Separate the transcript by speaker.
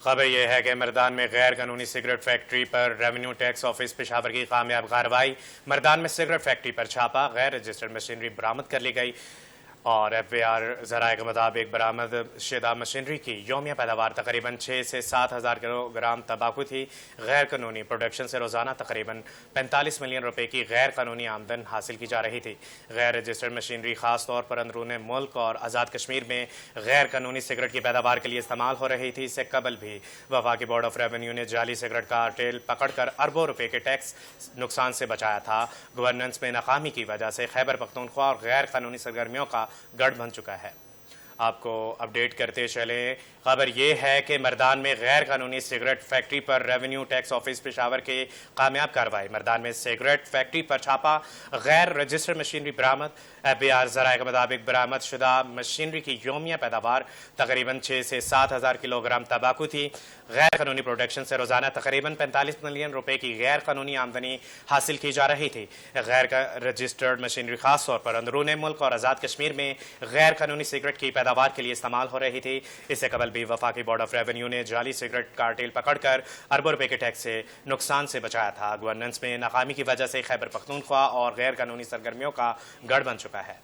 Speaker 1: खबर यह है कि मर्दान में गैर कानूनी सिगरेट फैक्ट्री पर रेवेन्यू टैक्स ऑफिस पेशावर की कामयाब कार्रवाई। मर्दान में सिगरेट फैक्ट्री पर छापा, गैर रजिस्टर्ड मशीनरी बरामद कर ली गई और FBR ज़राए के मुताबिक बरामद शुदा मशीनरी की यौमिया पैदावार तकरीबन 6 से 7 हज़ार किलोग्राम तंबाकू थी। गैर कानूनी प्रोडक्शन से रोज़ाना तकरीबन 45 मिलियन रुपए की गैर कानूनी आमदन हासिल की जा रही थी। गैर रजिस्टर्ड मशीनरी खास तौर पर अंदरून मुल्क और आज़ाद कश्मीर में गैर कानूनी सिगरेट की पैदावार के लिए इस्तेमाल हो रही थी। इससे कबल भी वफाकी बोर्ड ऑफ रेवेन्यू ने जाली सिगरेट कार्टेल पकड़कर अरबों रुपए के टैक्स नुकसान से बचाया था। गवर्नेंस में नाकामी की वजह से खैबर पख्तूनख्वा और गैर कानूनी सरगर्मियों का गढ़ बन चुका है। आपको अपडेट करते चले, खबर ये है कि मर्दान में गैर कानूनी सिगरेट फैक्ट्री पर रेवेन्यू टैक्स ऑफिस पेशावर के कामयाब कार्रवाई। मर्दान में सिगरेट फैक्ट्री पर छापा, गैर रजिस्टर्ड मशीनरी बरामद। FBR ज़राए के मुताबिक बरामद शुदा मशीनरी की यौमिया पैदावार तकरीबन 6 से 7 हज़ार किलोग्राम तंबाकू थी। गैर कानूनी प्रोडक्शन से रोज़ाना तकरीबन 45 मिलियन रुपए की गैर कानूनी आमदनी हासिल की जा रही थी। गैर रजिस्टर्ड मशीनरी खास तौर पर अंदरून मुल्क और आज़ाद कश्मीर में गैर कानूनी सिगरेट की पैदावार के लिए इस्तेमाल हो रही थी। इससे कबल भी वफाकी बोर्ड ऑफ रेवेन्यू ने जाली सिगरेट कार्टेल पकड़कर अरबों रुपए के टैक्स से नुकसान से बचाया था। गवर्नेंस में नाकामी की वजह से खैबर पख्तूनख्वा और गैर कानूनी सरगर्मियों का गढ़ बन चुका है।